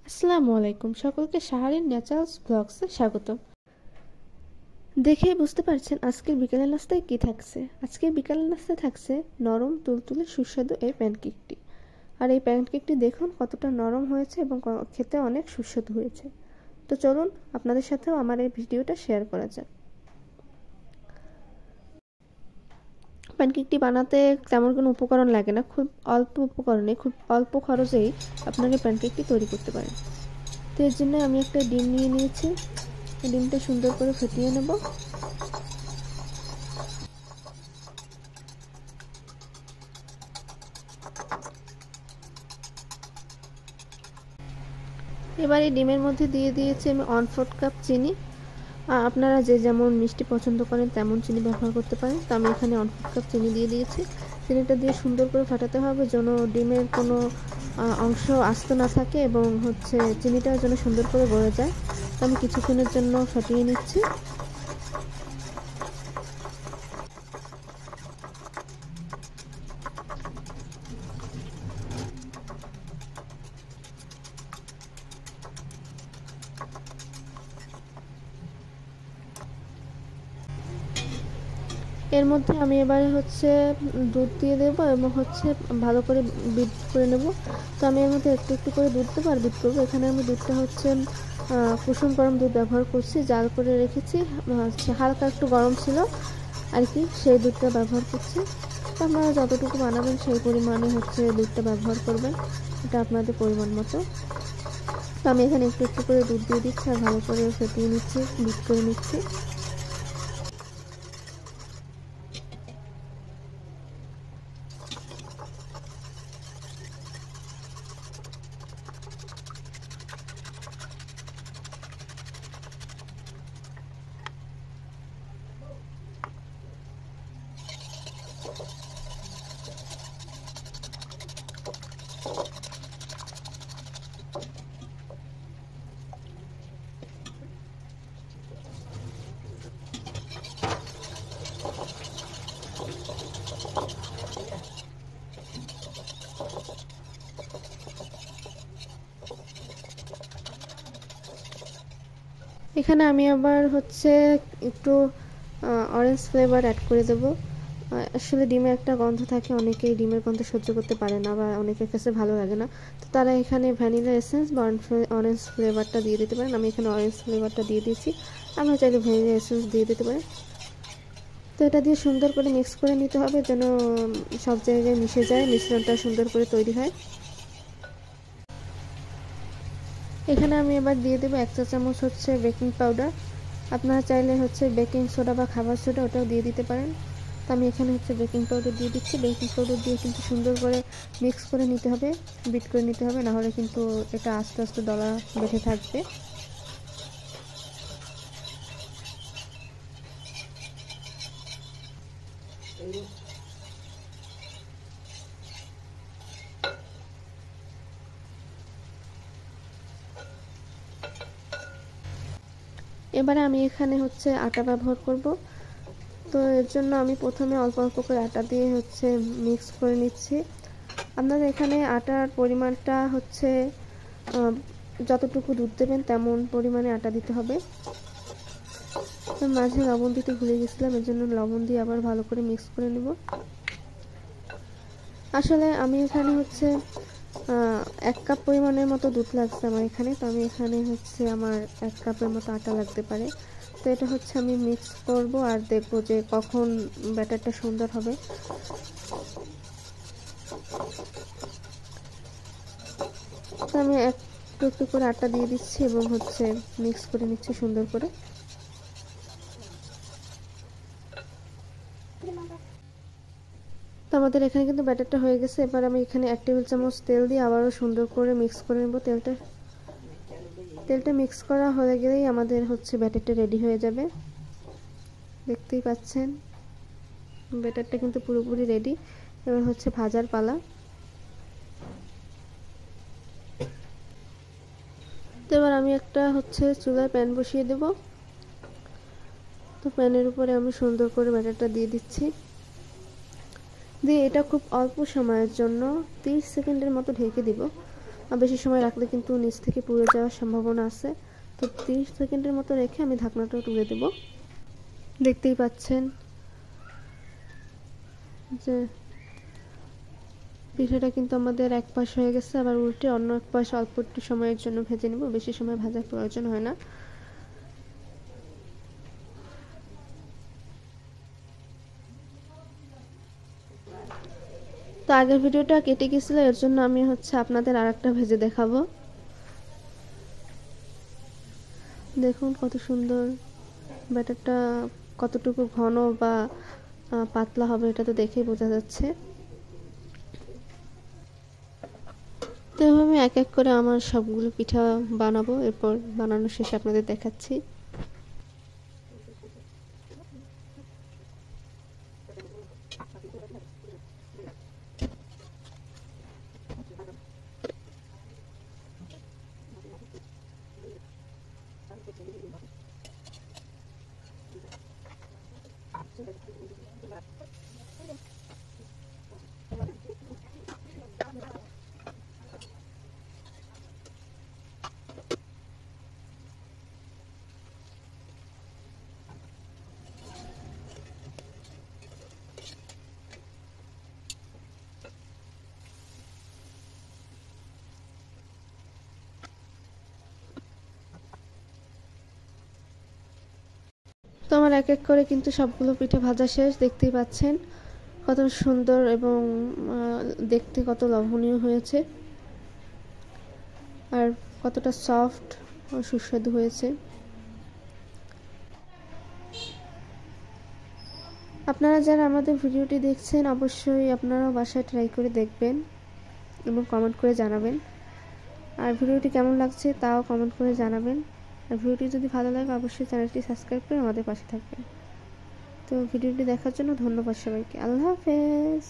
আসসালামু আলাইকুম, সকলকে সাহারিন ন্যাচারালস ব্লগসে স্বাগত। দেখেই বুঝতে পারছেন আজকের বিকেলের নাস্তায় কি থাকছে। আজকের বিকেলের নাস্তায় থাকছে নরম তুলতুলে সুস্বাদু এই প্যানকেকটি। আর এই প্যানকেকটি দেখুন কতটা নরম হয়েছে এবং খেতে অনেক সুস্বাদু হয়েছে। তো চলুন আপনাদের সাথেও আমার এই ভিডিওটা শেয়ার করা যাক। প্যানকেকটি বানাতে তেমন কোনো উপকরণ লাগে না, খুব অল্প উপকরণে খুব অল্প খরচেই আপনারা এই প্যানকেকটি তৈরি করতে পারেন। তো এর জন্য আমি একটা ডিম নিয়ে নিয়েছি, ডিমটা সুন্দর করে ফেটিয়ে নেব। এবার এই ডিমের মধ্যে দিয়ে দিয়েছি আমি 1/4 কাপ চিনি। আপনারা যে যেমন মিষ্টি পছন্দ করেন তেমন চিনি ব্যবহার করতে পারেন। তো আমি এখানে 1/4 কাপ চিনি দিয়ে দিয়েছি। চিনিটা দিয়ে সুন্দর করে ফাটাতে হবে যেন ডিমের কোনো অংশ আস্ত না থাকে এবং চিনিটা যেন সুন্দর করে গলে যায়। তো আমি কিছুক্ষণের জন্য ফাটিয়ে নিচ্ছি। এর মধ্যে আমি এবার দুধ দিয়ে দেবো এবং ভালো করে বিট করে নেব। তো আমি এর মধ্যে একটু একটু করে দুধ দেবো আর বিট করবো। এখানে আমি দুধটা কুসুম গরম দুধ ব্যবহার করছি, জাল করে রেখেছি, হালকা একটু গরম ছিল আর কি, সেই দুধটা ব্যবহার করছি। তো আপনারা যতটুকু বানাবেন সেই পরিমাণে দুধটা ব্যবহার করবেন, এটা আপনাদের পরিমাণ মতো। তো আমি এখানে একটু একটু করে দুধ দিয়ে দিচ্ছি আর ভালো করে ফেটিয়ে নিচ্ছি, বিট করে নিচ্ছি। এখানে আমি আবার একটু অরেঞ্জ ফ্লেভার অ্যাড করে দেবো। আসলে ডিমে একটা গন্ধ থাকে, অনেকেই ডিমের গন্ধ সহ্য করতে পারে না বা অনেকের কাছে ভালো লাগে না। তো তারা এখানে ভ্যানিলা এসেন্স বা অরেঞ্জ ফ্লেভারটা দিয়ে দিতে পারেন। আমি এখানে অরেঞ্জ ফ্লেভারটা দিয়ে দিয়েছি, আমরা চাইলে ভ্যানিলা এসেন্স দিয়ে দিতে পারেন। তো এটা দিয়ে সুন্দর করে মিক্স করে নিতে হবে যেন সব জায়গায় মিশে যায়, মিশ্রণটা সুন্দর করে তৈরি হয়। এখানে আমি এবার দিয়ে দেবো 1 চা চামচ বেকিং পাউডার। আপনারা চাইলে বেকিং সোডা বা খাবার সোডা ওটাও দিয়ে দিতে পারেন। তো আমি এখানে বেকিং পাউডার দিয়ে দিচ্ছি। বেকিং পাউডার দিয়ে কিন্তু সুন্দর করে মিক্স করে নিতে হবে, বিট করে নিতে হবে, নাহলে কিন্তু এটা আস্তে আস্তে দলা বেঁধে থাকবে। এবারে আমি এখানে আটা ব্যবহার করব। তো এর জন্য আমি প্রথমে অল্প অল্প করে আটা দিয়ে মিক্স করে নিচ্ছি। আপনাদের এখানে আটার পরিমাণটা যতটুকু দুধ দেবেন তেমন পরিমাণে আটা দিতে হবে। মাঝে লবণ দিতে ভুলে গেছিলাম, এর জন্য লবণ দিয়ে আবার ভালো করে মিক্স করে নেব। আসলে আমি এখানে 1 কাপ পরিমাণের মতো দুধ লাগছে আমার এখানে। তো আমি এখানে আমার 1 কাপের মতো আটা লাগতে পারে। তো এটা আমি মিক্স করব আর দেখব যে কখন ব্যাটারটা সুন্দর হবে। তো আমি একটু একটু করে আটা দিয়ে দিচ্ছি এবং মিক্স করে নিচ্ছি সুন্দর করে। তো আমাদের এখানে কিন্তু ব্যাটারটা হয়ে গেছে। এবার আমি এখানে 1 টেবিল চামচ তেল দিয়ে আবারও সুন্দর করে মিক্স করে নেব। তেলটা মিক্স করা হয়ে গেলেই আমাদের ব্যাটারটা রেডি হয়ে যাবে। দেখতেই পাচ্ছেন ব্যাটারটা কিন্তু পুরোপুরি রেডি। এবার ভাজার পালা। তো এবার আমি একটা চুলায় প্যান বসিয়ে দেব। তো প্যানের উপরে আমি সুন্দর করে ব্যাটারটা দিয়ে দিচ্ছি, দিয়ে এটা খুব অল্প সময়ের জন্য 30 সেকেন্ডের মতো ঢেকে দিব। বেশি সময় রাখলে কিন্তু নিচ থেকে পুড়ে যাওয়ার সম্ভাবনা আছে। তো 30 সেকেন্ডের মতো রেখে আমি ঢাকনাটা তুলে দেব। দেখতেই পাচ্ছেন যে পিঠাটা কিন্তু আমাদের এক পাশ হয়ে গেছে, আবার উল্টে অন্য এক পাশ অল্প একটু সময়ের জন্য ভেজে নেব, বেশি সময় ভাজার প্রয়োজন হয় না। তো আগের ভিডিওটা কেটে গেছিল, এর জন্য আমি আপনাদের আরেকটা ভেজে দেখাবো। দেখুন কত সুন্দর ব্যাটারটা, কতটুকু ঘন বা পাতলা হবে এটা তো দেখেই বোঝা যাচ্ছে। তো এভাবে এক এক করে আমার সবগুলো পিঠা বানাবো, এরপর বানানো শেষে আপনাদের দেখাচ্ছি। তো আমার এক এক করে কিন্তু সবগুলো পিঠে ভাজা শেষ, দেখতেই পাচ্ছেন কত সুন্দর এবং দেখতে কত লোভনীয় হয়েছে, আর কতটা সফট ও সুস্বাদু হয়েছে। আপনারা যারা আমাদের ভিডিওটি দেখছেন অবশ্যই আপনারাও বাসায় ট্রাই করে দেখবেন এবং কমেন্ট করে জানাবেন। আর ভিডিওটি কেমন লাগছে তাও কমেন্ট করে জানাবেন। আর ভিডিওটি যদি ভালো লাগে অবশ্যই চ্যানেলটি সাবস্ক্রাইব করে আমাদের পাশে থাকবেন। তো ভিডিওটি দেখার জন্য ধন্যবাদ সবাইকে। আল্লাহ হাফেজ।